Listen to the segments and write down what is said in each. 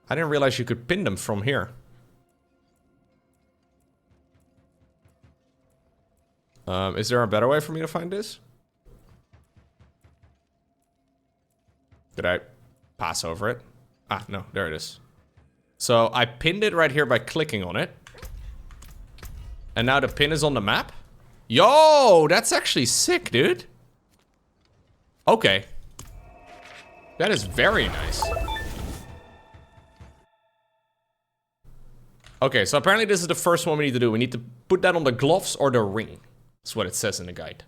I didn't realize you could pin them from here. Is there a better way for me to find this? Did I pass over it? Ah, no, there it is. So I pinned it right here by clicking on it. And now the pin is on the map? Yo, that's actually sick, dude. Okay. That is very nice. Okay, so apparently this is the first one we need to do. We need to put that on the gloves or the ring. That's what it says in the guide.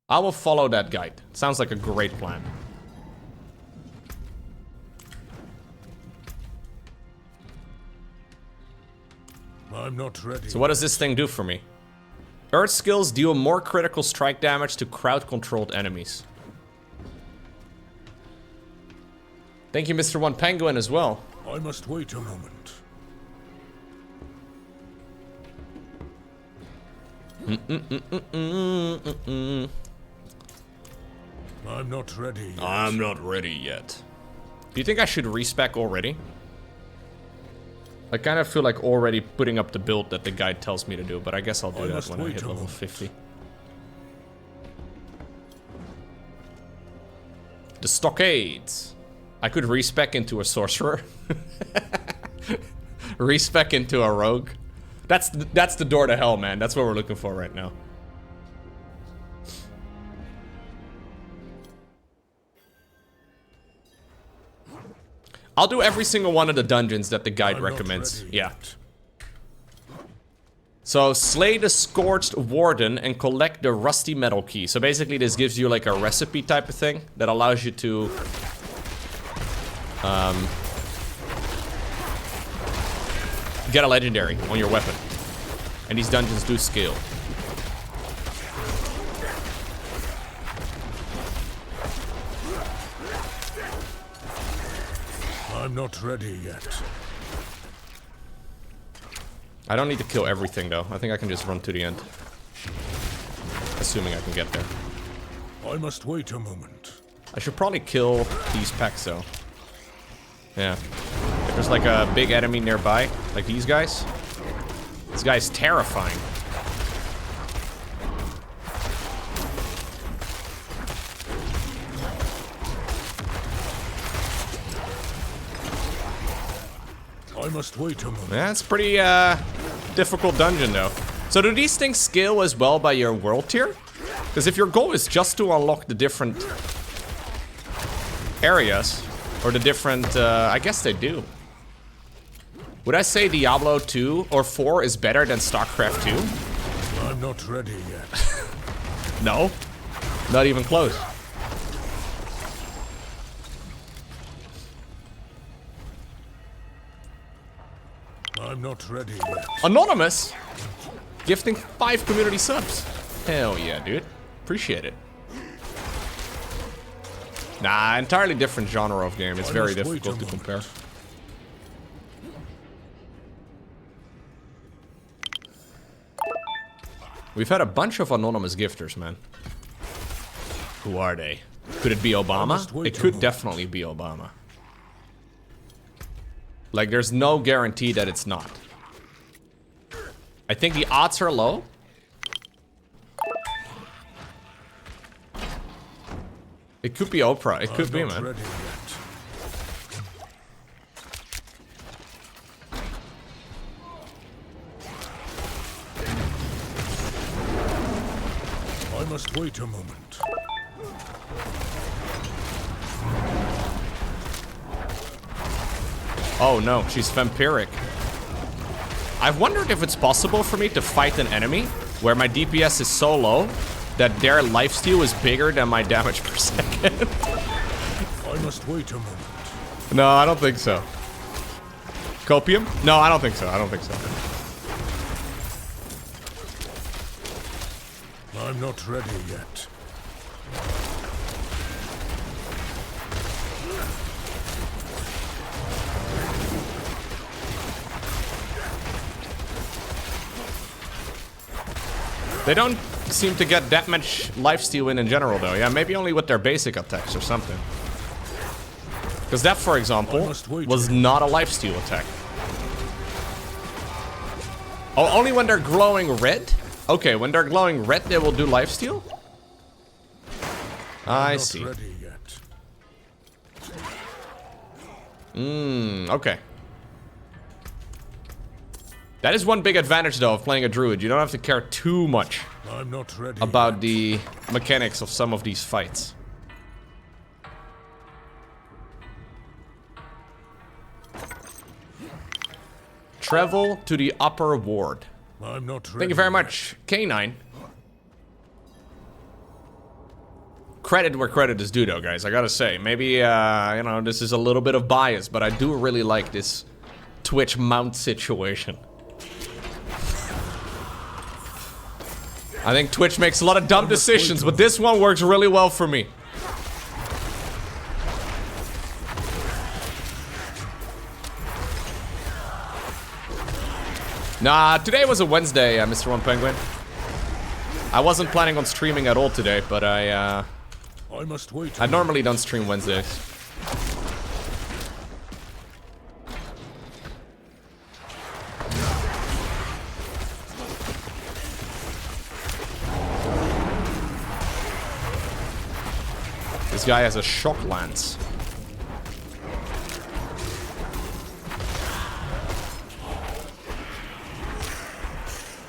I will follow that guide. Sounds like a great plan. I'm not ready. So what does this thing do for me? Earth skills deal more critical strike damage to crowd-controlled enemies. Thank you, Mr. One Penguin, as well. I must wait a moment. I'm not ready yet. I'm not ready yet. Do you think I should respec already? I kind of feel like already putting up the build that the guide tells me to do, but I guess I'll do that when I hit level 50. The stockades. I could respec into a sorcerer. Respec into a rogue. That's the door to hell, man. That's what we're looking for right now. I'll do every single one of the dungeons that the guide recommends. Yeah. So, slay the Scorched Warden and collect the Rusty Metal Key. So basically this gives you like a recipe type of thing that allows you to... get a legendary on your weapon. And these dungeons do scale. I'm not ready yet. I don't need to kill everything though. I think I can just run to the end. Assuming I can get there. I must wait a moment. I should probably kill these packs though. Yeah. If there's like a big enemy nearby, like these guys. This guy's terrifying. I must wait a moment. Yeah, it's pretty difficult dungeon though. So do these things scale as well by your world tier? Because if your goal is just to unlock the different areas, or the different, I guess they do. Would I say Diablo 2 or 4 is better than StarCraft 2? I'm not ready yet. No, not even close. I'm not ready yet. Anonymous? Gifting 5 community subs. Hell yeah, dude. Appreciate it. Nah, entirely different genre of game. It's very difficult to compare. We've had a bunch of anonymous gifters, man. Who are they? Could it be Obama? It could definitely be Obama. Like, there's no guarantee that it's not. I think the odds are low. It could be Oprah. It could be, man. Ready yet. I must wait a moment. Oh no, she's vampiric. I've wondered if it's possible for me to fight an enemy where my DPS is so low that their lifesteal is bigger than my damage per second. I must wait a moment. No, I don't think so. Copium? No, I don't think so. I don't think so. I'm not ready yet. They don't seem to get that much lifesteal in general, though. Yeah, maybe only with their basic attacks or something. Because that, for example, was not a lifesteal attack. Oh, only when they're glowing red? Okay, when they're glowing red, they will do lifesteal? I see. Okay. That is one big advantage, though, of playing a druid. You don't have to care too much about the mechanics of some of these fights. Travel to the upper ward. Thank you very much, K9. Credit where credit is due, though, guys. I gotta say, maybe, you know, this is a little bit of bias, but I do really like this Twitch mount situation. I think Twitch makes a lot of dumb decisions, but this one works really well for me. Nah, today was a Wednesday, Mr. One Penguin. I wasn't planning on streaming at all today, but I normally don't stream Wednesdays. This guy has a shock lance.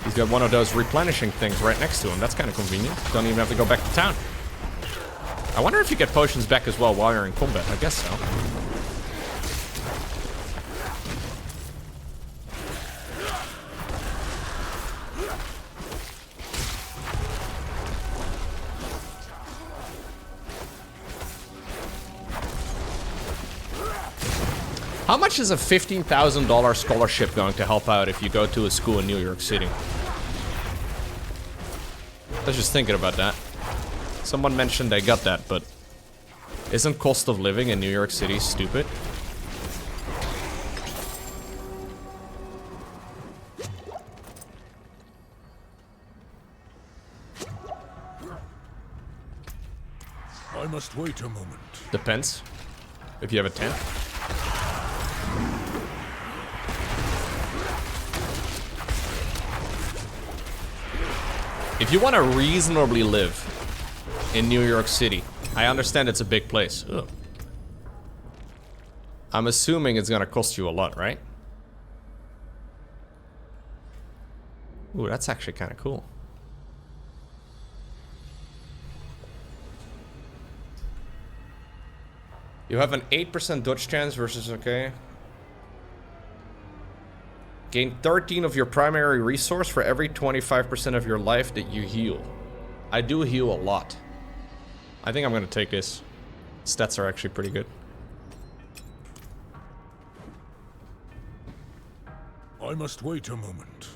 He's got one of those replenishing things right next to him. That's kind of convenient. Don't even have to go back to town. I wonder if you get potions back as well while you're in combat. I guess so. How much is a $15,000 scholarship going to help out if you go to a school in New York City? I was just thinking about that. Someone mentioned they got that, but isn't cost of living in New York City stupid? I must wait a moment. Depends. If you have a tent. If you want to reasonably live in New York City, I understand it's a big place. Ugh. I'm assuming it's gonna cost you a lot, right? Ooh, that's actually kind of cool. You have an 8% dodge chance versus, okay. Gain 13 of your primary resource for every 25% of your life that you heal. I do heal a lot. I think I'm gonna take this. Stats are actually pretty good. I must wait a moment.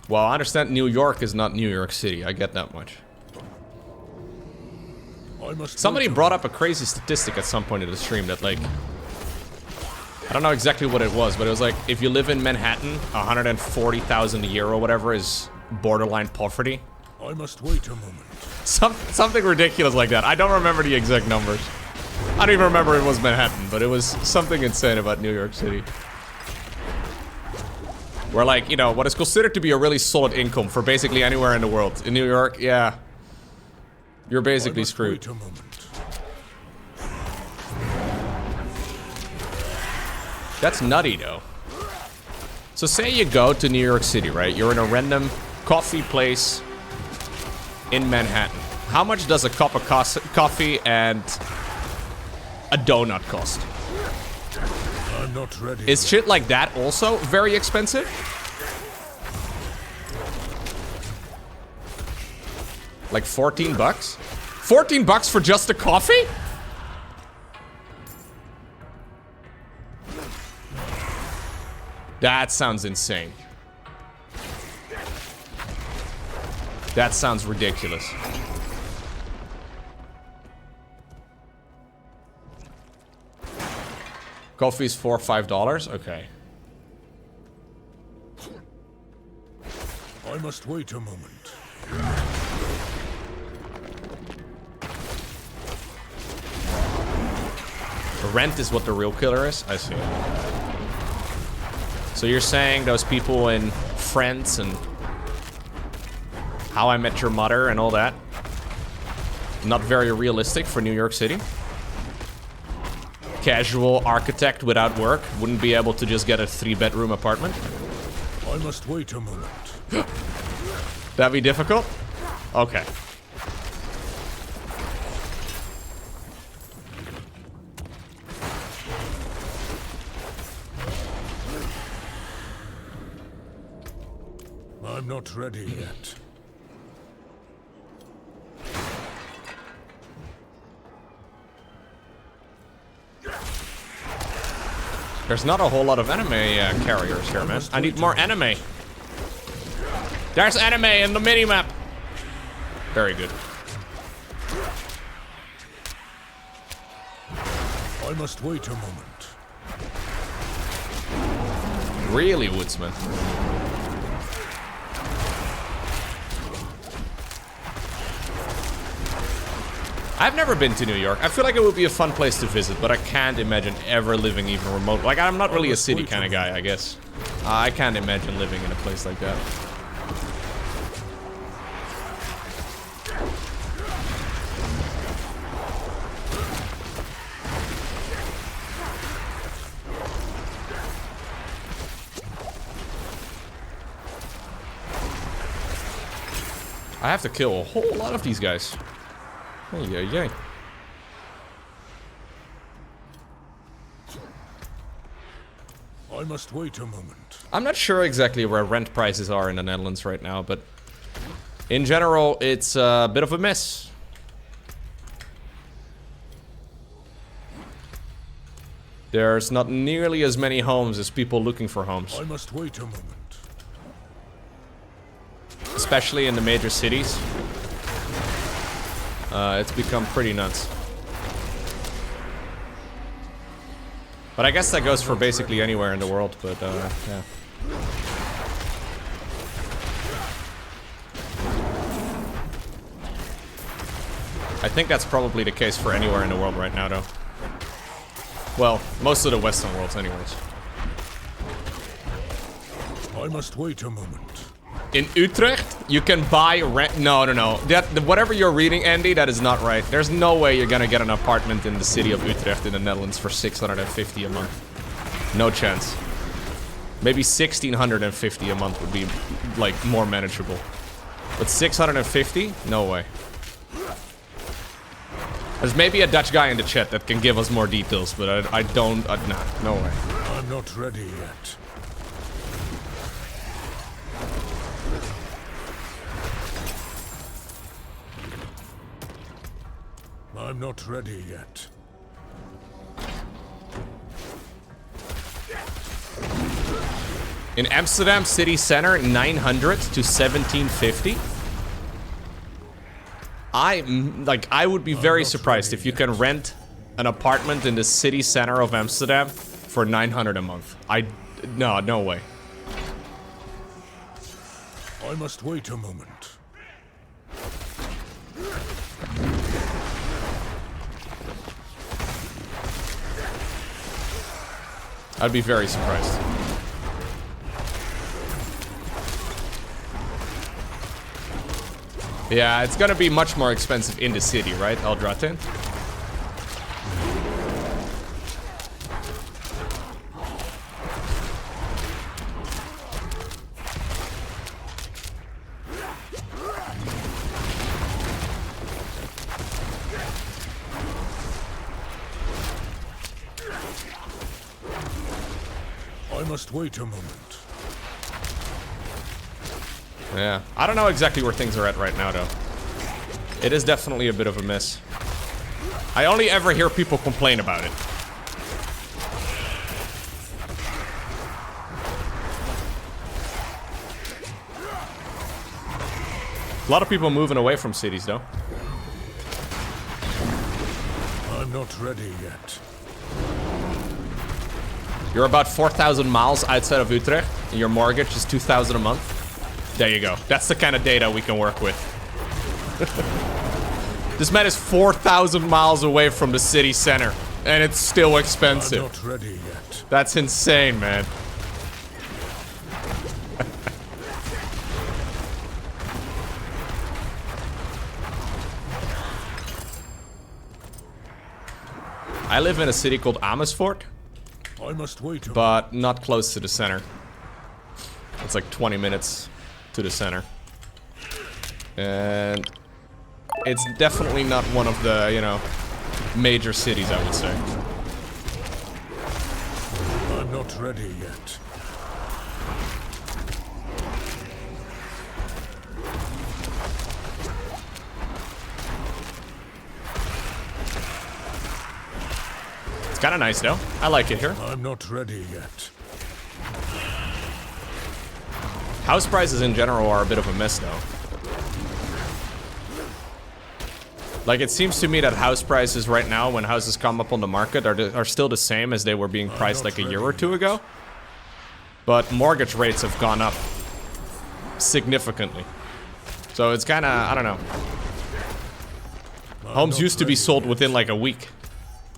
Well, I understand New York is not New York City. I get that much. Somebody brought up a crazy statistic at some point in the stream that, like, I don't know exactly what it was, but it was like, if you live in Manhattan, 140,000 a year or whatever is borderline poverty. I must wait a moment. Something ridiculous like that. I don't remember the exact numbers. I don't even remember it was Manhattan, but it was something insane about New York City. Where, like, you know, what is considered to be a really solid income for basically anywhere in the world. In New York, yeah. You're basically screwed. That's nutty, though. So say you go to New York City, right? You're in a random coffee place in Manhattan. How much does a cup of coffee and a donut cost? I'm not ready. Is shit like that also very expensive? Like 14 bucks? 14 bucks for just a coffee? That sounds insane. That sounds ridiculous. Coffee's $4 or $5? Okay. I must wait a moment. Rent is what the real killer is? I see. So you're saying those people in Friends and How I Met Your Mother and all that, not very realistic for New York City? Casual architect without work wouldn't be able to just get a 3-bedroom apartment? I must wait a moment. That'd be difficult? Okay. I'm not ready yet. There's not a whole lot of anime carriers here, man. I need more anime. There's anime in the minimap. Very good. I must wait a moment. Really, Woodsman. I've never been to New York. I feel like it would be a fun place to visit, but I can't imagine ever living even remote. Like, I'm not really a city kind of guy, I guess. I can't imagine living in a place like that. I have to kill a whole lot of these guys. Yay. I must wait a moment. I'm not sure exactly where rent prices are in the Netherlands right now, but in general, it's a bit of a mess. There's not nearly as many homes as people looking for homes. I must wait a moment. Especially in the major cities. It's become pretty nuts. But I guess that goes for basically anywhere in the world, but yeah. I think that's probably the case for anywhere in the world right now, though. Well, most of the Western worlds anyways. I must wait a moment. In Utrecht, you can buy rent. No. Whatever you're reading, Andy, that is not right. There's no way you're gonna get an apartment in the city of Utrecht in the Netherlands for 650 a month. No chance. Maybe 1650 a month would be, like, more manageable. But 650? No way. There's maybe a Dutch guy in the chat that can give us more details, but I don't. Nah, no way. I'm not ready yet. I'm not ready yet. In Amsterdam city center, 900 to 1750. I would be very surprised if you can rent an apartment in the city center of Amsterdam for 900 a month. No way. I must wait a moment. I'd be very surprised. Yeah, it's gonna be much more expensive in the city, right, Eldraten? I must wait a moment. Yeah, I don't know exactly where things are at right now, though. It is definitely a bit of a mess. I only ever hear people complain about it. A lot of people moving away from cities, though. I'm not ready yet. You're about 4,000 miles outside of Utrecht, and your mortgage is 2,000 a month. There you go. That's the kind of data we can work with. This man is 4,000 miles away from the city center. And it's still I'm expensive. not ready yet. That's insane, man. I live in a city called Amersfoort, I must wait a but not close to the center. It's like 20 minutes to the center. And it's definitely not one of the, you know, major cities, I would say. I'm not ready yet. It's kind of nice, though. I like it here. I'm not ready yet. House prices in general are a bit of a mess, though. Like, it seems to me that house prices right now, when houses come up on the market, are still the same as they were being priced like a year or two ago. But mortgage rates have gone up significantly. So it's kind of, I don't know. Homes used to be sold within like a week.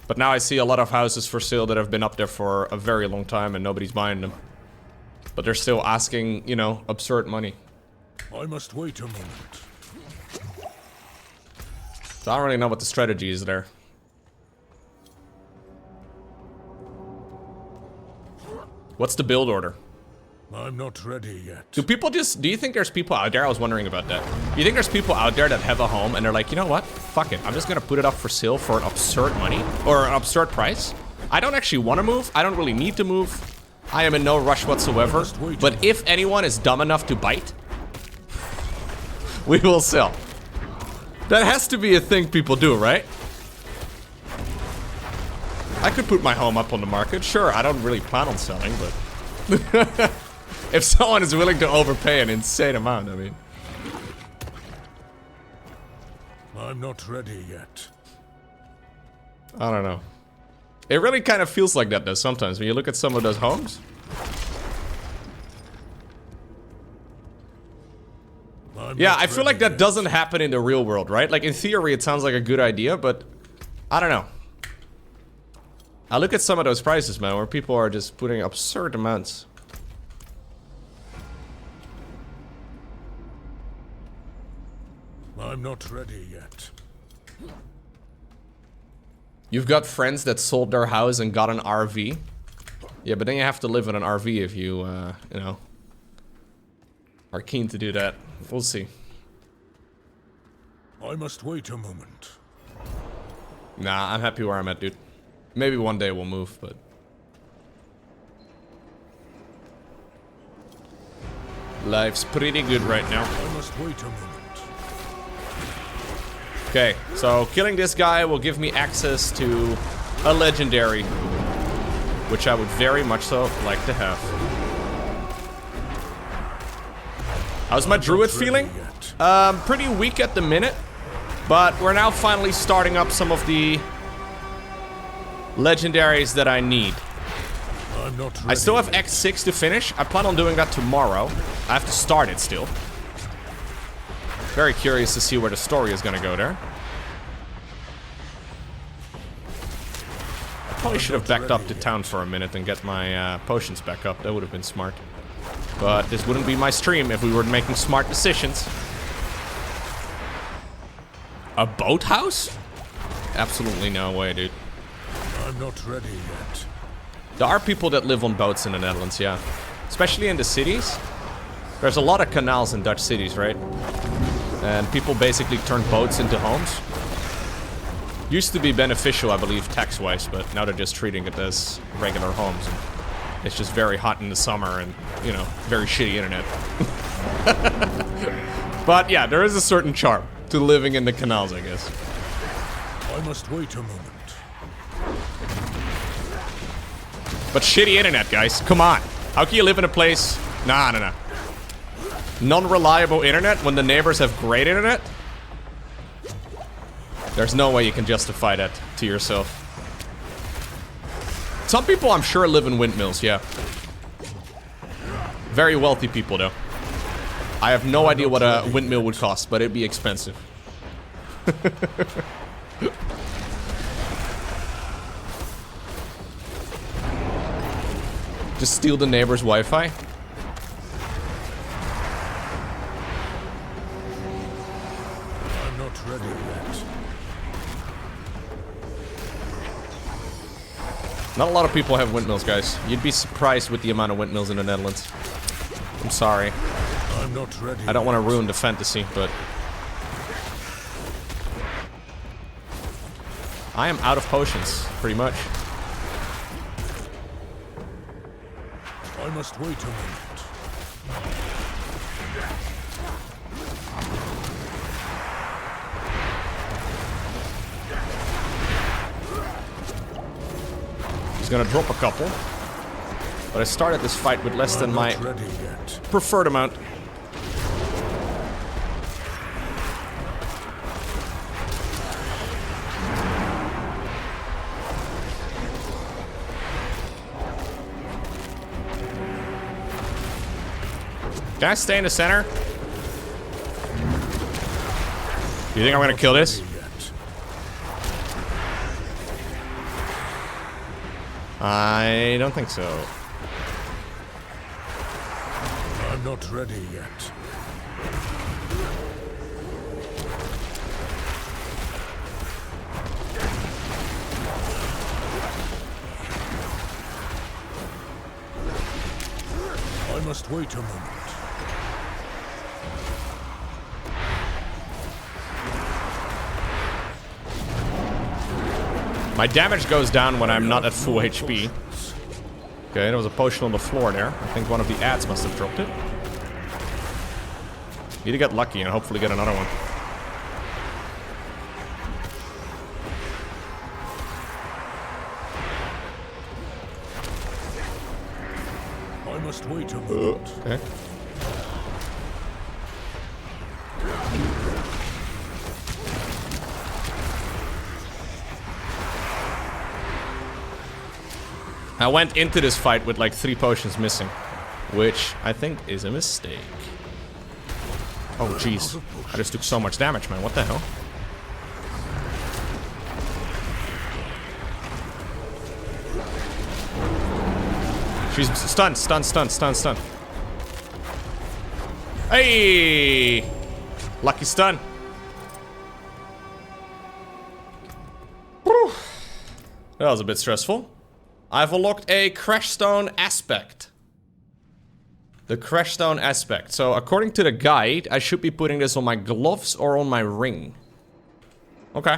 But now I see a lot of houses for sale that have been up there for a very long time and nobody's buying them. But they're still asking, you know, absurd money. I must wait a moment. So I don't really know what the strategy is there. What's the build order? I'm not ready yet. Do you think there's people out there? I was wondering about that. Do you think there's people out there that have a home and they're like, you know what? Fuck it. I'm just gonna put it up for sale for an absurd money or an absurd price. I don't actually want to move. I don't really need to move. I am in no rush whatsoever. But if anyone is dumb enough to bite, we will sell. That has to be a thing people do, right? I could put my home up on the market. Sure, I don't really plan on selling, but... if someone is willing to overpay an insane amount, I mean... I'm not ready yet. I don't know. It really kind of feels like that, though, sometimes, when you look at some of those homes. Yeah, I feel like that doesn't happen in the real world, right? Like, in theory, it sounds like a good idea, but... I don't know. I look at some of those prices, man, where people are just putting absurd amounts. I'm not ready yet. You've got friends that sold their house and got an RV. Yeah, but then you have to live in an RV if you, you know, are keen to do that. We'll see. I must wait a moment. Nah, I'm happy where I'm at, dude. Maybe one day we'll move, but... life's pretty good right now. I must wait a moment. Okay, so killing this guy will give me access to a legendary, which I would very much so like to have. How's my druid feeling? Pretty weak at the minute, but we're now finally starting up some of the legendaries that I need. I'm not ready. I still have X6 to finish. I plan on doing that tomorrow. I have to start it still. Very curious to see where the story is gonna go there. I probably should have backed up to town for a minute and get my potions back up. That would have been smart. But this wouldn't be my stream if we were making smart decisions. A boathouse? Absolutely no way, dude. I'm not ready yet. There are people that live on boats in the Netherlands, yeah. Especially in the cities. There's a lot of canals in Dutch cities, right? And people basically turn boats into homes. Used to be beneficial, I believe, tax-wise, but now they're just treating it as regular homes. And it's just very hot in the summer and, you know, very shitty internet. But yeah, there is a certain charm to living in the canals, I guess. I must wait a moment. But shitty internet, guys. Come on. How can you live in a place... Nah. Non-reliable internet when the neighbors have great internet? There's no way you can justify that to yourself. Some people, I'm sure, live in windmills, yeah. Very wealthy people, though. I have no idea what a windmill would cost, but it'd be expensive. Just steal the neighbor's Wi-Fi. I'm not ready yet. Not a lot of people have windmills, guys. You'd be surprised with the amount of windmills in the Netherlands. I'm sorry. I'm not ready. I don't want to ruin the fantasy, but... I am out of potions, pretty much. I must wait a moment. He's gonna drop a couple. But I started this fight with less than my preferred amount. Can I stay in the center? You think I'm gonna kill this? I don't think so. I'm not ready yet. I must wait a moment. My damage goes down when I'm not at full HP. Okay, there was a potion on the floor there. I think one of the ads must have dropped it. Need to get lucky and hopefully get another one. I must wait a moment. Okay. I went into this fight with like 3 potions missing, which I think is a mistake. Oh jeez, I just took so much damage, man. What the hell? She's stunned, stunned, stunned, stunned, stunned. Hey! Lucky stun. Whew. That was a bit stressful. I've unlocked a crash stone aspect. The crash stone aspect. So according to the guide, I should be putting this on my gloves or on my ring. Okay.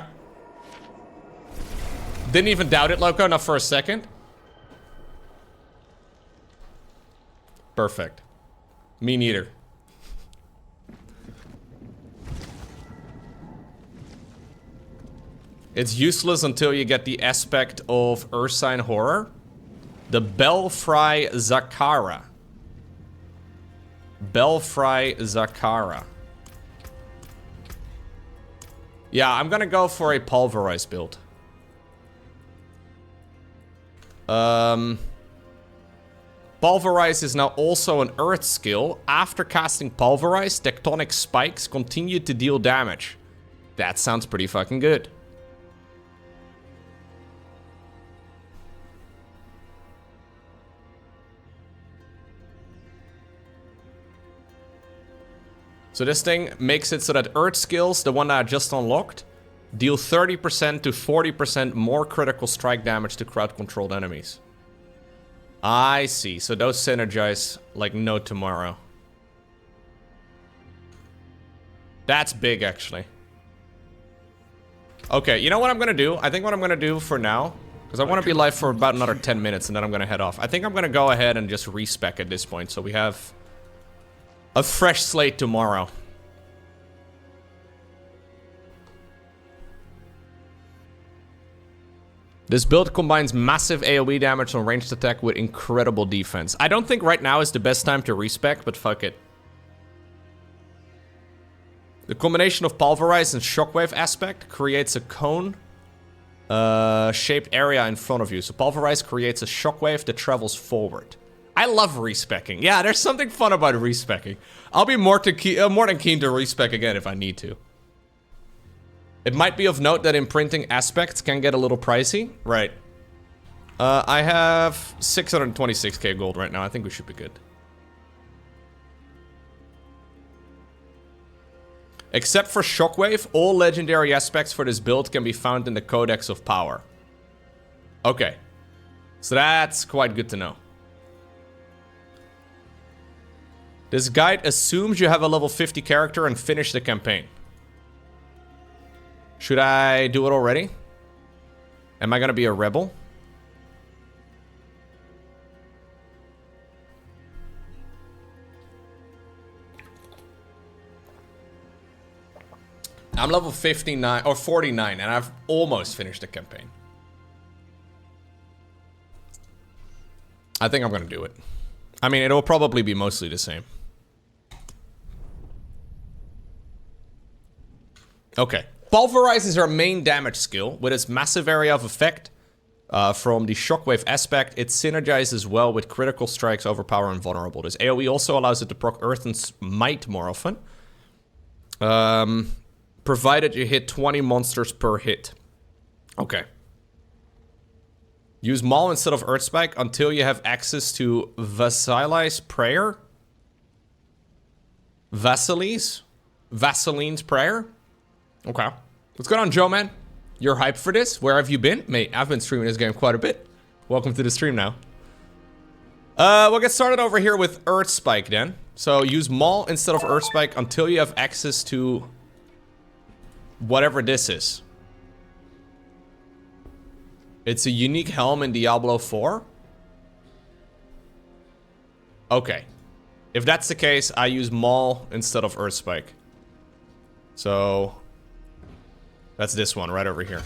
Didn't even doubt it, Lowko, not for a second. Perfect. Me neither. It's useless until you get the aspect of Ursine Horror. The Belfry Zakara. Belfry Zakara. Yeah, I'm gonna go for a pulverized build. Pulverize is now also an earth skill. After casting Pulverize, tectonic spikes continue to deal damage. That sounds pretty fucking good. So this thing makes it so that earth skills, the one that I just unlocked, deal 30% to 40% more critical strike damage to crowd-controlled enemies. I see. So those synergize like no tomorrow. That's big, actually. Okay, you know what I'm gonna do? I think what I'm gonna do for now, because I want to be live for about another 10 minutes and then I'm gonna head off. I think I'm gonna go ahead and just respec at this point, so we have a fresh slate tomorrow. This build combines massive AoE damage on ranged attack with incredible defense. I don't think right now is the best time to respec, but fuck it. The combination of Pulverize and Shockwave aspect creates a cone shaped area in front of you. So Pulverize creates a shockwave that travels forward. I love respecking. Yeah, there's something fun about respecking. I'll be more than keen to respec again if I need to. It might be of note that imprinting aspects can get a little pricey. Right. I have 626k gold right now. I think we should be good. Except for Shockwave, all legendary aspects for this build can be found in the Codex of Power. Okay. So that's quite good to know. This guide assumes you have a level 50 character and finish the campaign. Should I do it already? Am I gonna be a rebel? I'm level 59 or 49 and I've almost finished the campaign. I think I'm gonna do it. I mean, it'll probably be mostly the same. Okay. Pulverize is our main damage skill. With its massive area of effect from the Shockwave aspect, it synergizes well with critical strikes, overpower, and vulnerable. This AoE also allows it to proc Earth and Smite more often. Provided you hit 20 monsters per hit. Okay. Use Maul instead of Earth Spike until you have access to Vasili's Prayer. Vasiline's Prayer? Okay. What's going on, Joe, man? You're hyped for this? Where have you been? Mate, I've been streaming this game quite a bit. Welcome to the stream now. We'll get started over here with Earth Spike then. So use Maul instead of Earth Spike until you have access to whatever this is. It's a unique helm in Diablo 4. Okay. If that's the case, I use Maul instead of Earth Spike. So that's this one right over here.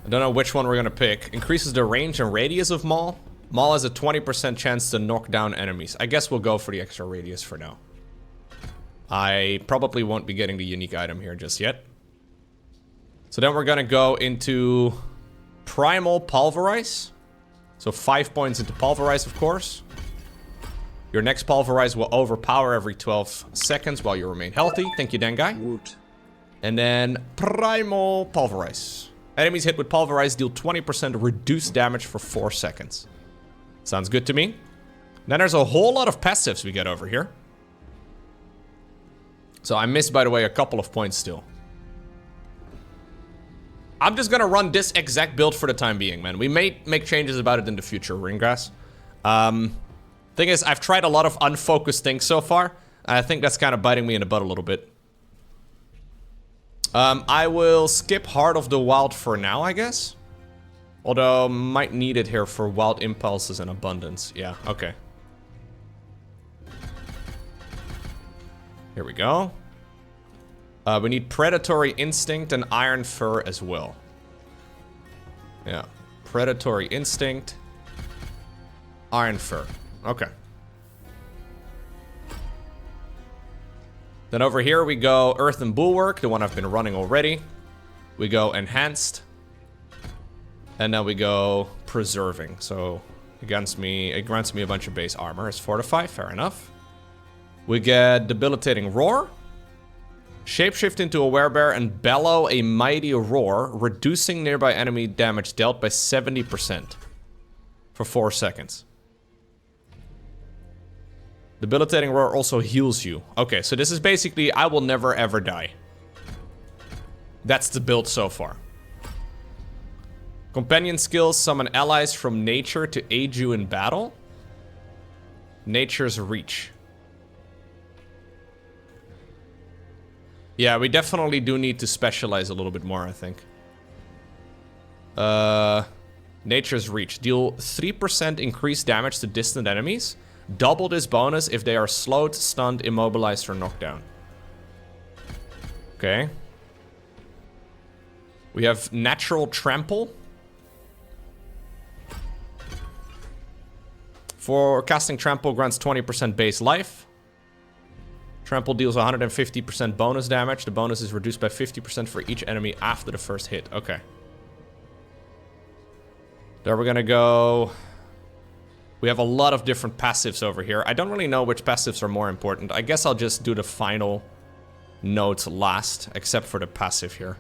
I don't know which one we're gonna pick. Increases the range and radius of Maul. Maul has a 20% chance to knock down enemies. I guess we'll go for the extra radius for now. I probably won't be getting the unique item here just yet. So then we're gonna go into Primal Pulverize. So 5 points into Pulverize, of course. Your next Pulverize will overpower every 12 seconds while you remain healthy. Thank you, Dengai. Woot. And then Primal Pulverize. Enemies hit with Pulverize deal 20% reduced damage for 4 seconds. Sounds good to me. Then there's a whole lot of passives we get over here. So I missed, by the way, a couple of points still. I'm just gonna run this exact build for the time being, man. We may make changes about it in the future, Ringgrass. Thing is, I've tried a lot of unfocused things so far. I think that's kind of biting me in the butt a little bit. I will skip Heart of the Wild for now, I guess. Although, might need it here for Wild Impulses and Abundance. Yeah, okay. Here we go. We need Predatory Instinct and Iron Fur as well. Yeah. Predatory Instinct. Iron Fur. Okay. Then over here we go Earth and Bulwark, the one I've been running already. We go Enhanced. And then we go Preserving. So it grants me a bunch of base armor. It's Fortify, fair enough. We get Debilitating Roar. Shapeshift into a werebear and bellow a mighty roar, reducing nearby enemy damage dealt by 70% for 4 seconds. Debilitating roar also heals you. Okay, so this is basically I will never ever die. That's the build so far. Companion skills summon allies from nature to aid you in battle. Nature's Reach. Yeah, we definitely do need to specialize a little bit more, I think. Nature's Reach. Deal 3% increased damage to distant enemies. Double this bonus if they are slowed, stunned, immobilized, or knocked down. Okay. We have Natural Trample. For casting Trample grants 20% base life. Trample deals 150% bonus damage. The bonus is reduced by 50% for each enemy after the first hit. Okay. There we're gonna go. We have a lot of different passives over here. I don't really know which passives are more important. I guess I'll just do the final notes last, except for the passive here.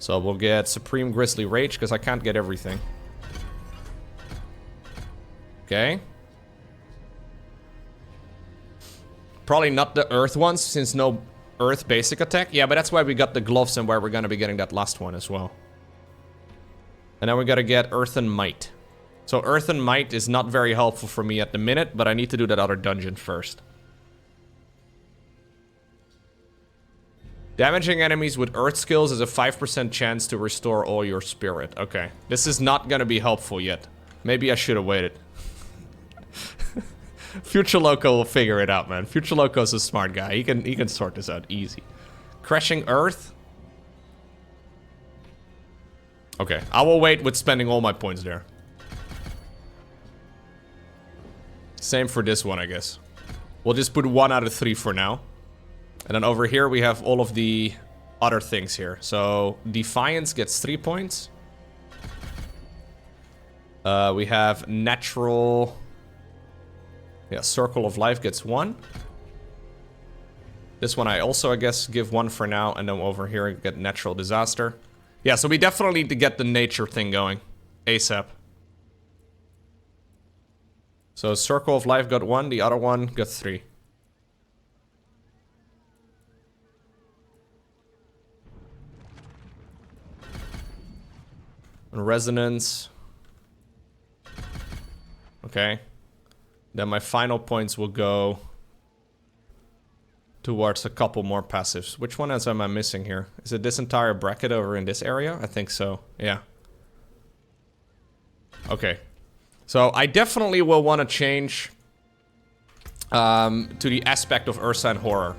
So we'll get Supreme Grizzly Rage, because I can't get everything. Okay. Probably not the Earth ones, since no Earth basic attack. Yeah, but that's why we got the gloves and where we're gonna be getting that last one as well. And then we gotta get Earth and Might. So Earth and Might is not very helpful for me at the minute, but I need to do that other dungeon first. Damaging enemies with Earth skills is a 5% chance to restore all your spirit. Okay. This is not gonna be helpful yet. Maybe I should have waited. Future Lowko will figure it out, man. Future Lowko's a smart guy. He can sort this out easy. Crashing Earth. Okay, I will wait with spending all my points there. Same for this one, I guess. We'll just put 1 out of 3 for now. And then over here we have all of the other things here. So Defiance gets 3 points. We have Natural... Yeah, Circle of Life gets 1. This one I also, I guess, give 1 for now. And then over here I get Natural Disaster. Yeah, so we definitely need to get the nature thing going. ASAP. So Circle of Life got 1, the other one got 3. And Resonance. Okay. Then my final points will go towards a couple more passives. Which one am I missing here? Is it this entire bracket over in this area? I think so, yeah. Okay. So I definitely will want to change to the aspect of Ursa and Horror.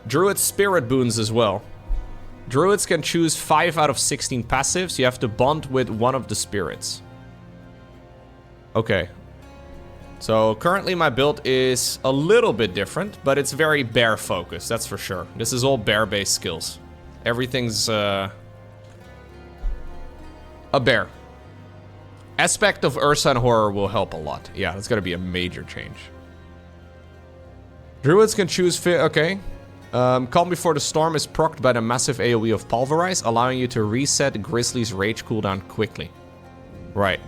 Druid Spirit Boons as well. Druids can choose 5 out of 16 passives. You have to bond with one of the spirits. Okay. So currently my build is a little bit different, but it's very bear focused, that's for sure. This is all bear based skills. Everything's a bear. Aspect of Ursa and Horror will help a lot. Yeah, that's gonna be a major change. Druids can choose okay. Calm Before the Storm is procced by the massive AoE of Pulverize, allowing you to reset Grizzly's rage cooldown quickly. Right.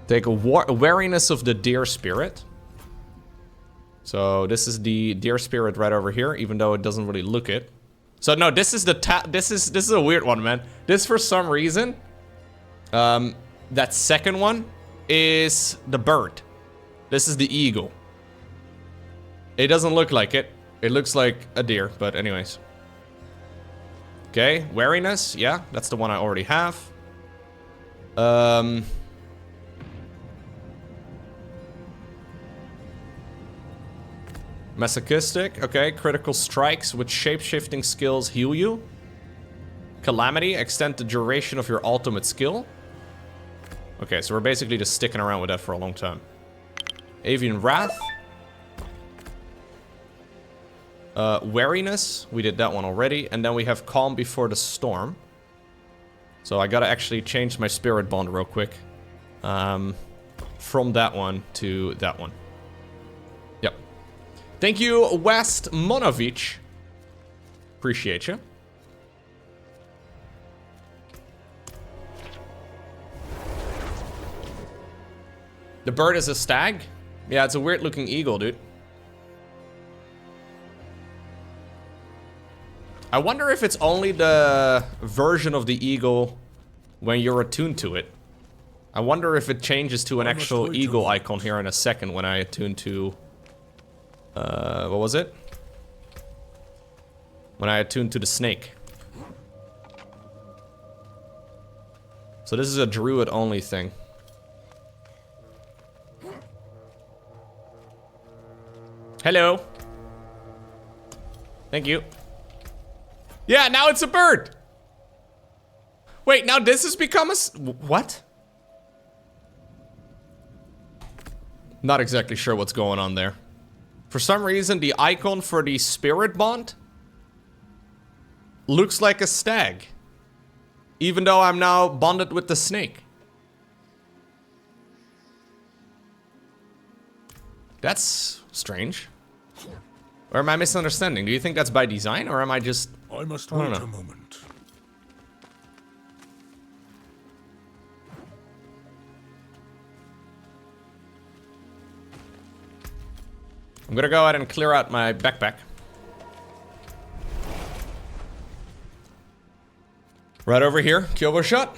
Take a Wariness of the Deer Spirit. So this is the Deer Spirit right over here, even though it doesn't really look it. So no, this is the this is a weird one, man. This for some reason, that second one is the bird. This is the eagle. It doesn't look like it. It looks like a deer, but anyways. Okay, Wariness, yeah, that's the one I already have. Masochistic, okay. Critical strikes with shape-shifting skills heal you. Calamity, extend the duration of your ultimate skill. Okay, so we're basically just sticking around with that for a long time. Avian Wrath. Wariness, we did that one already. And then we have Calm Before the Storm. So I gotta actually change my Spirit Bond real quick. From that one to that one. Yep. Thank you, West Monovich. Appreciate you. The bird is a stag? Yeah, it's a weird looking eagle, dude. I wonder if it's only the version of the eagle when you're attuned to it. I wonder if it changes to an actual eagle icon here in a second when I attune to... what was it? When I attune to the snake. So this is a druid only thing. Hello. Thank you. Yeah, now it's a bird. Wait, now this has become a... What? Not exactly sure what's going on there. For some reason, the icon for the Spirit Bond looks like a stag. Even though I'm now bonded with the snake. That's strange. Or am I misunderstanding? Do you think that's by design, or am I just... I must I don't wait know. a moment. I'm gonna go ahead and clear out my backpack. Right over here, Kyobo shot.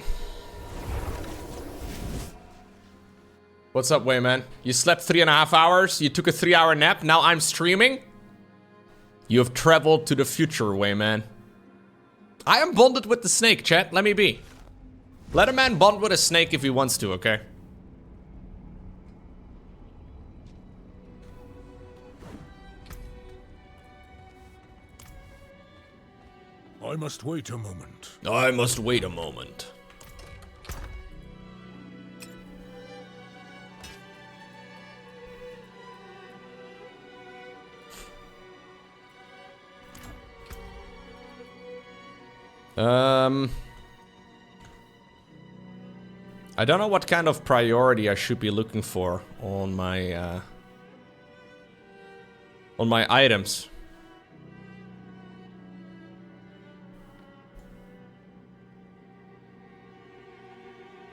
What's up, Wayman? You slept 3.5 hours, you took a 3-hour nap, now I'm streaming? You have traveled to the future, Wayman. I am bonded with the snake, chat, let me be. Let a man bond with a snake if he wants to, okay? I must wait a moment. I must wait a moment. I don't know what kind of priority I should be looking for on my items.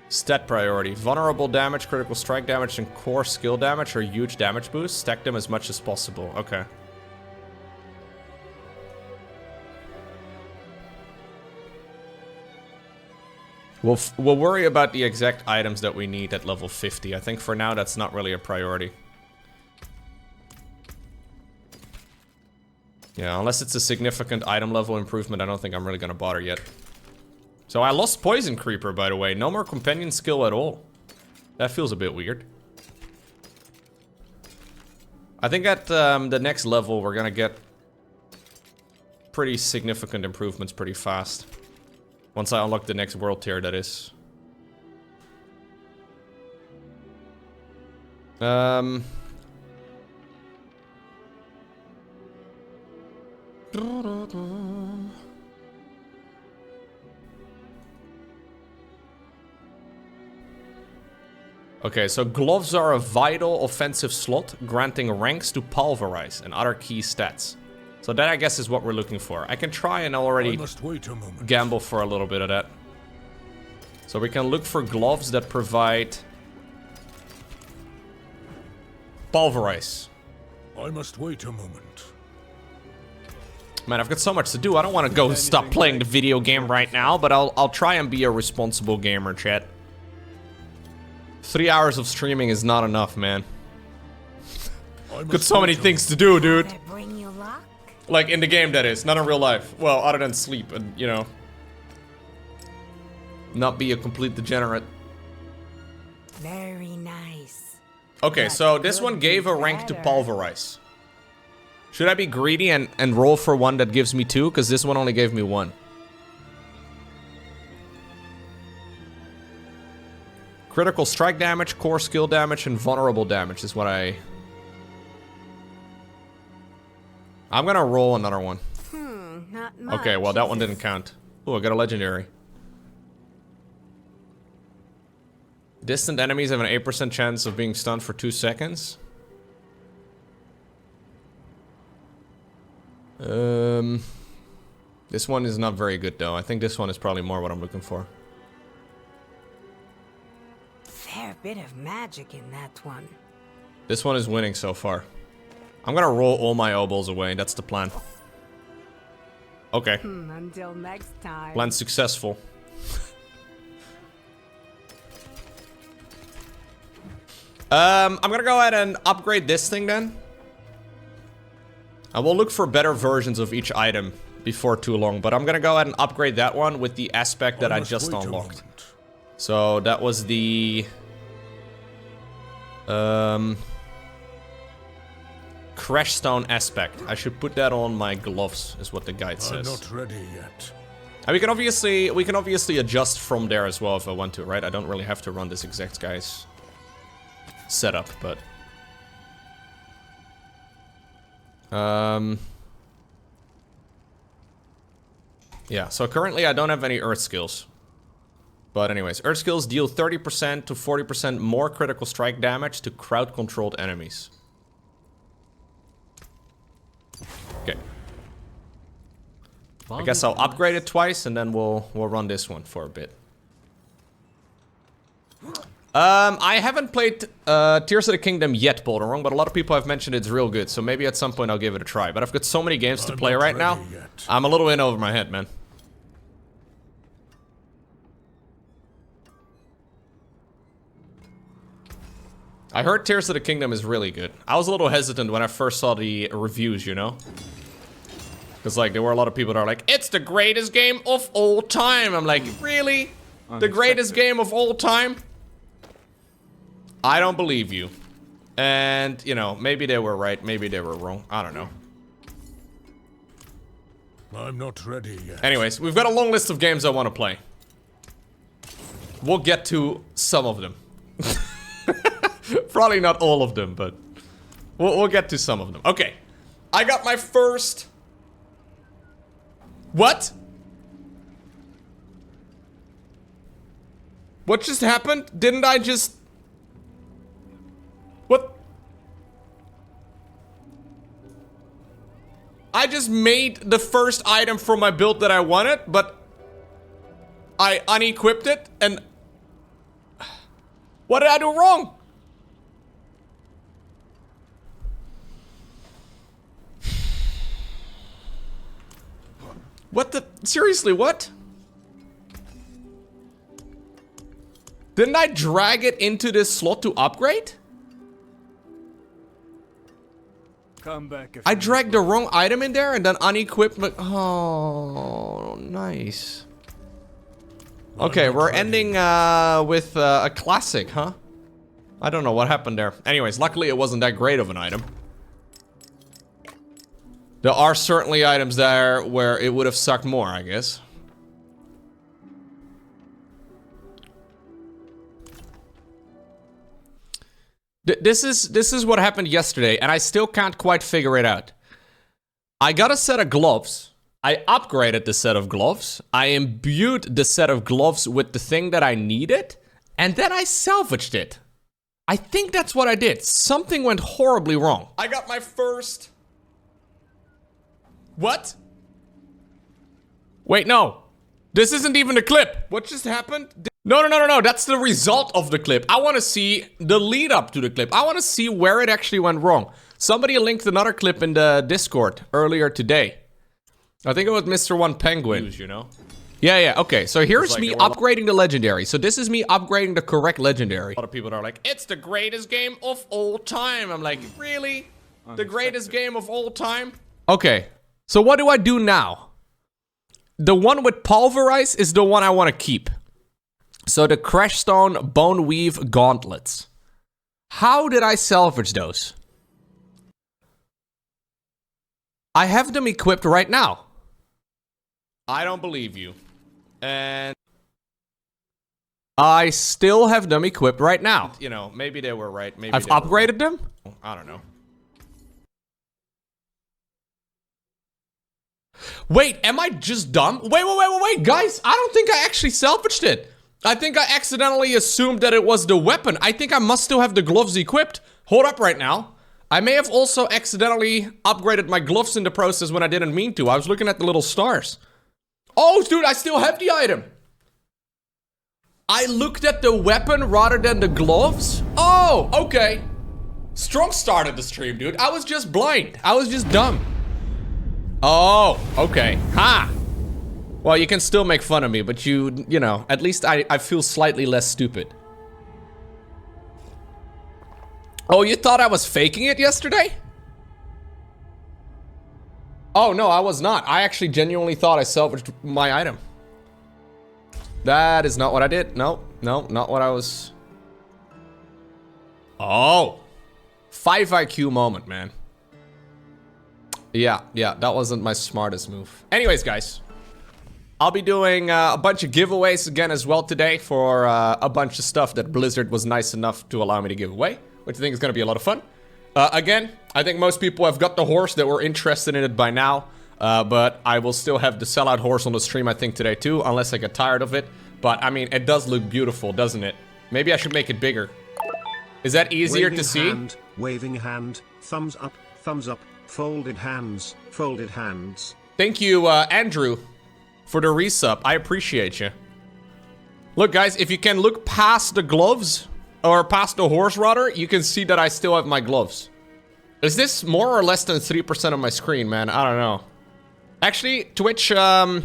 Stat priority. Vulnerable damage, critical strike damage, and core skill damage are huge damage boosts. Stack them as much as possible. Okay. We'll worry about the exact items that we need at level 50. I think for now that's not really a priority. Yeah, unless it's a significant item level improvement, I don't think I'm really gonna bother yet. So I lost Poison Creeper, by the way. No more companion skill at all. That feels a bit weird. I think at the next level we're gonna get pretty significant improvements pretty fast. Once I unlock the next world tier, that is. Okay, so gloves are a vital offensive slot, granting ranks to pulverize and other key stats. So that, I guess, is what we're looking for. I can try and already gamble for a little bit of that. So we can look for gloves that provide pulverize. I must wait a moment. Man, I've got so much to do. I don't want to go stop playing the video game right now, but I'll try and be a responsible gamer, chat. 3 hours of streaming is not enough, man. Got so many things to do, dude. Like in the game, that is, not in real life. Well, other than sleep and, you know, not be a complete degenerate. Very nice. Okay, so this one gave a rank to pulverize. Should I be greedy and roll for one that gives me 2? Because this one only gave me 1. Critical strike damage, core skill damage, and vulnerable damage is what I'm gonna roll another one. Not much. Okay, well that one didn't count. Oh, I got a legendary. Distant enemies have an 8% chance of being stunned for 2 seconds. This one is not very good though. I think this one is probably more what I'm looking for. Fair bit of magic in that one. This one is winning so far. I'm gonna roll all my obols away. That's the plan. Okay. Until next time. Plan successful. I'm gonna go ahead and upgrade this thing then. I will look for better versions of each item before too long, but I'm gonna go ahead and upgrade that one with the aspect that I just unlocked. So that was the Crash Stone aspect. I should put that on my gloves, is what the guide says. I'm not ready yet. And we can obviously adjust from there as well if I want to, right? I don't really have to run this exact guy's setup, but yeah, so currently I don't have any earth skills. But anyways, earth skills deal 30% to 40% more critical strike damage to crowd-controlled enemies. I guess I'll upgrade it twice and then we'll run this one for a bit. I haven't played Tears of the Kingdom yet, Boulderung, but a lot of people have mentioned it's real good, so maybe at some point I'll give it a try. But I've got so many games to play right now, I'm a little in over my head, man. I heard Tears of the Kingdom is really good. I was a little hesitant when I first saw the reviews, you know? Because, like, there were a lot of people that are like, it's the greatest game of all time. I'm like, really? The greatest game of all time? I don't believe you. And, you know, maybe they were right, maybe they were wrong. I don't know. I'm not ready yet. Anyways, we've got a long list of games I want to play. We'll get to some of them. Probably not all of them, but we'll get to some of them. Okay, I got my first... What? What just happened? Didn't I just... What? I just made the first item for my build that I wanted, but I unequipped it and... What did I do wrong? What the? Seriously, what? Didn't I drag it into this slot to upgrade? Come back if I dragged the wrong item in there and then unequipped my... Oh, nice. Okay, we're ending with a classic, huh? I don't know what happened there. Anyways, luckily it wasn't that great of an item. There are certainly items there where it would have sucked more, I guess. This is what happened yesterday, and I still can't quite figure it out. I got a set of gloves. I upgraded the set of gloves. I imbued the set of gloves with the thing that I needed, and then I salvaged it. I think that's what I did. Something went horribly wrong. I got my first... What? Wait, no. This isn't even the clip. What just happened? No. That's the result of the clip. I want to see the lead up to the clip. I want to see where it actually went wrong. Somebody linked another clip in the Discord earlier today. I think it was Mr. One Penguin. You know? Yeah, okay. So here's me upgrading the legendary. So this is me upgrading the correct legendary. A lot of people are like, it's the greatest game of all time. I'm like, really? The greatest game of all time? Okay. So what do I do now? The one with pulverize is the one I want to keep. So the Crashstone Bone Weave Gauntlets. How did I salvage those? I have them equipped right now. I don't believe you. And I still have them equipped right now. You know, maybe they were right. Maybe I've upgraded them? I don't know. Wait, am I just dumb? Wait, guys, I don't think I actually salvaged it. I think I accidentally assumed that it was the weapon. I think I must still have the gloves equipped. Hold up right now. I may have also accidentally upgraded my gloves in the process when I didn't mean to. I was looking at the little stars. Oh, dude, I still have the item. I looked at the weapon rather than the gloves? Oh, okay. Strong start of the stream, dude. I was just blind. I was just dumb. Oh, okay. Ha! Well, you can still make fun of me, but you know, at least I feel slightly less stupid. Oh, you thought I was faking it yesterday? Oh, no, I was not. I actually genuinely thought I salvaged my item. That is not what I did. No, not what I was... Oh! 5 IQ moment, man. Yeah, that wasn't my smartest move. Anyways, guys. I'll be doing a bunch of giveaways again as well today for a bunch of stuff that Blizzard was nice enough to allow me to give away, which I think is going to be a lot of fun. Again, I think most people have got the horse that were interested in it by now, but I will still have the sellout horse on the stream, I think, today too, unless I get tired of it. But, I mean, it does look beautiful, doesn't it? Maybe I should make it bigger. Is that easier to see? Waving hand, thumbs up, folded hands, folded hands. Thank you, Andrew, for the resub. I appreciate you. Look, guys, if you can look past the gloves, or past the horse rudder, you can see that I still have my gloves. Is this more or less than 3% of my screen, man? I don't know. Actually, Twitch, apparently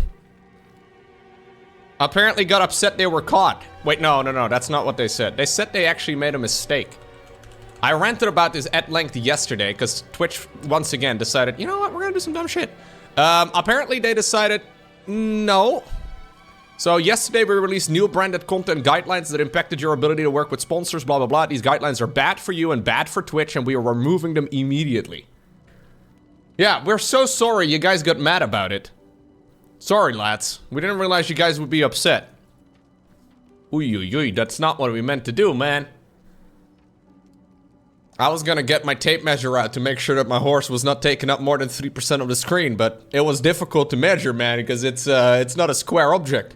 got upset they were caught. Wait, no, that's not what they said. They said they actually made a mistake. I ranted about this at length yesterday, because Twitch, once again, decided, you know what, we're gonna do some dumb shit. Apparently they decided, no. So yesterday we released new branded content guidelines that impacted your ability to work with sponsors, blah, blah, blah. These guidelines are bad for you and bad for Twitch, and we are removing them immediately. Yeah, we're so sorry you guys got mad about it. Sorry, lads. We didn't realize you guys would be upset. Ooh, that's not what we meant to do, man. I was gonna get my tape measure out to make sure that my horse was not taking up more than 3% of the screen, but it was difficult to measure, man, because it's not a square object.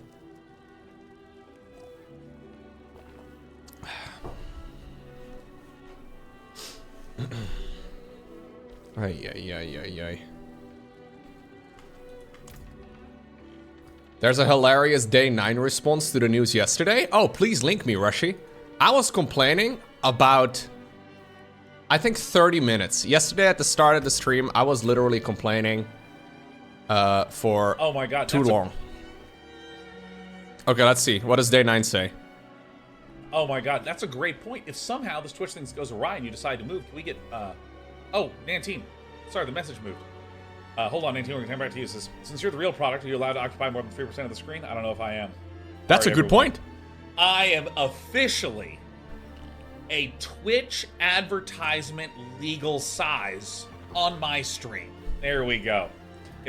Ay. There's a hilarious day 9 response to the news yesterday. Oh, please link me, Rushy. I was complaining about, I think, 30 minutes. Yesterday at the start of the stream, I was literally complaining for oh my God, too long. Okay, let's see. What does day 9 say? Oh my God, that's a great point. If somehow this Twitch thing goes awry and you decide to move, can we get, oh, Nantine. Sorry, the message moved. Hold on, Nantine, we're gonna come back to you. It says, since you're the real product, are you allowed to occupy more than 3% of the screen? I don't know if I am. That's a good point. I am officially a Twitch advertisement legal size on my stream. There we go.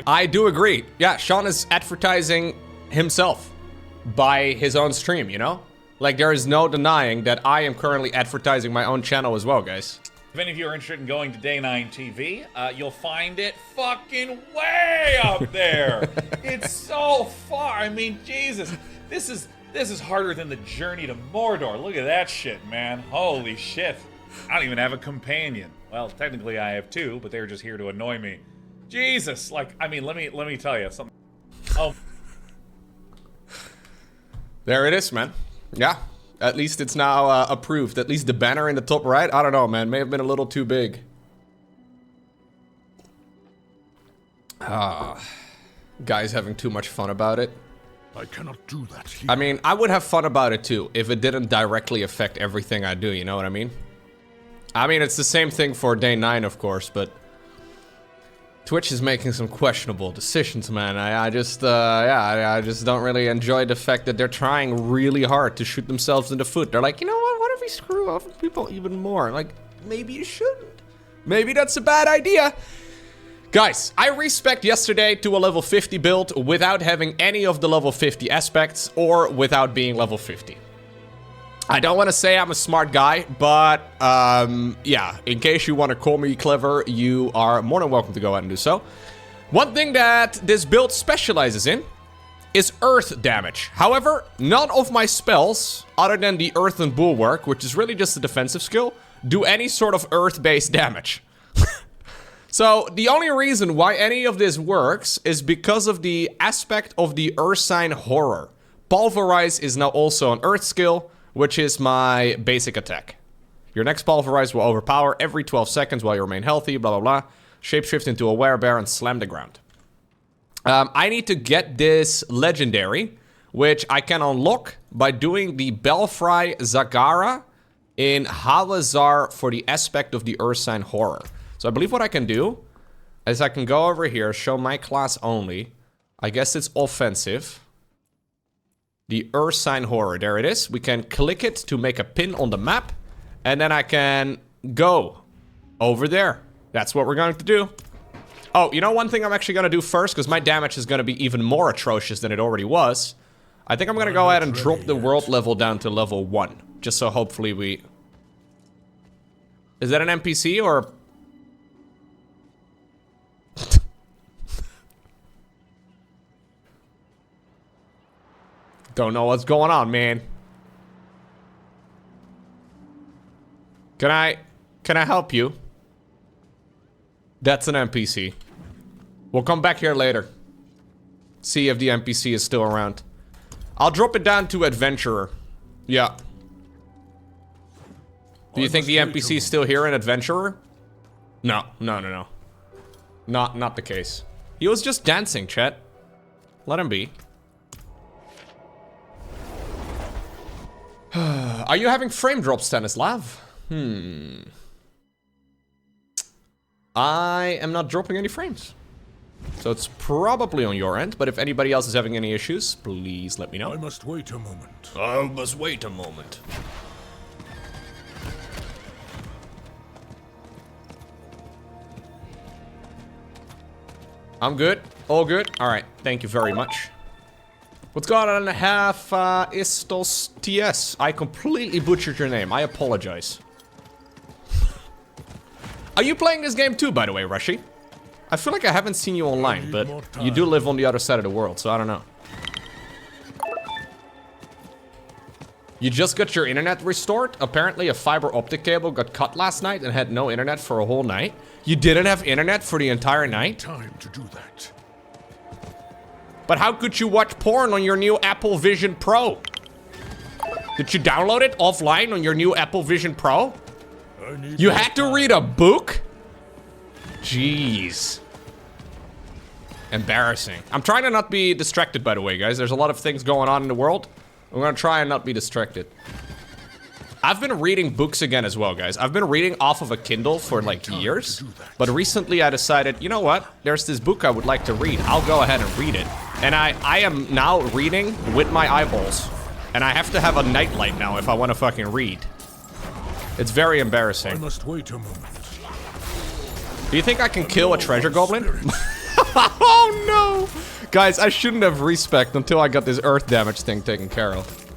I do agree. Yeah, Sean is advertising himself by his own stream, you know? Like, there is no denying that I am currently advertising my own channel as well, guys. If any of you are interested in going to Day 9 TV, you'll find it fucking way up there. It's so far. I mean, Jesus. This is harder than the journey to Mordor. Look at that shit, man. Holy shit. I don't even have a companion. Well, technically I have 2, but they're just here to annoy me. Jesus. Like, I mean, let me tell you something. Oh. There it is, man. Yeah. At least it's now approved. At least the banner in the top right, I don't know, man. May have been a little too big. Guys having too much fun about it. I cannot do that here. I mean, I would have fun about it too, if it didn't directly affect everything I do, you know what I mean? I mean, it's the same thing for day 9, of course, but Twitch is making some questionable decisions, man. I just don't really enjoy the fact that they're trying really hard to shoot themselves in the foot. They're like, you know what if we screw over people even more? Like, maybe you shouldn't. Maybe that's a bad idea. Guys, I respec yesterday to a level 50 build without having any of the level 50 aspects or without being level 50. I don't want to say I'm a smart guy, but yeah, in case you want to call me clever, you are more than welcome to go ahead and do so. One thing that this build specializes in is earth damage. However, none of my spells, other than the Earthen Bulwark, which is really just a defensive skill, do any sort of earth-based damage. So, the only reason why any of this works is because of the aspect of the Ursine Horror. Pulverize is now also an earth skill, which is my basic attack. Your next Pulverize will overpower every 12 seconds while you remain healthy, blah, blah, blah. Shapeshift into a werebear and slam the ground. I need to get this legendary, which I can unlock by doing the Belfry Zagara in Halazar for the aspect of the Ursine Horror. So I believe what I can do is I can go over here, show my class only. I guess it's offensive. The Ursine Horror, there it is. We can click it to make a pin on the map. And then I can go over there. That's what we're going to do. Oh, you know one thing I'm actually going to do first, because my damage is going to be even more atrocious than it already was. I think I'm going to go ahead and drop the world level down to level 1. Just so hopefully we... Is that an NPC or... Don't know what's going on, man. Can I help you? That's an NPC. We'll come back here later. See if the NPC is still around. I'll drop it down to adventurer. Yeah. Do you think the NPC is still here in adventurer? No. Not the case. He was just dancing, chat. Let him be. Are you having frame drops, Stanislav? I am not dropping any frames. So it's probably on your end, but if anybody else is having any issues, please let me know. I must wait a moment. I must wait a moment. I'm good. All good. All right. Thank you very much. What's going on? Istos TS. I completely butchered your name. I apologize. Are you playing this game too, by the way, Rushy? I feel like I haven't seen you online, but you do live on the other side of the world, so I don't know. You just got your internet restored? Apparently a fiber optic cable got cut last night and had no internet for a whole night. You didn't have internet for the entire night? Time to do that. But how could you watch porn on your new Apple Vision Pro? Did you download it offline on your new Apple Vision Pro? You had to read a book? Jeez. Embarrassing. I'm trying to not be distracted, by the way, guys. There's a lot of things going on in the world. I'm gonna try and not be distracted. I've been reading books again as well, guys. I've been reading off of a Kindle for like years. But recently I decided, you know what? There's this book I would like to read. I'll go ahead and read it. And I am now reading with my eyeballs. And I have to have a nightlight now if I want to fucking read. It's very embarrassing. I must wait a moment. Do you think I can kill a treasure goblin? Oh no! Guys, I shouldn't have respect until I got this earth damage thing taken care of.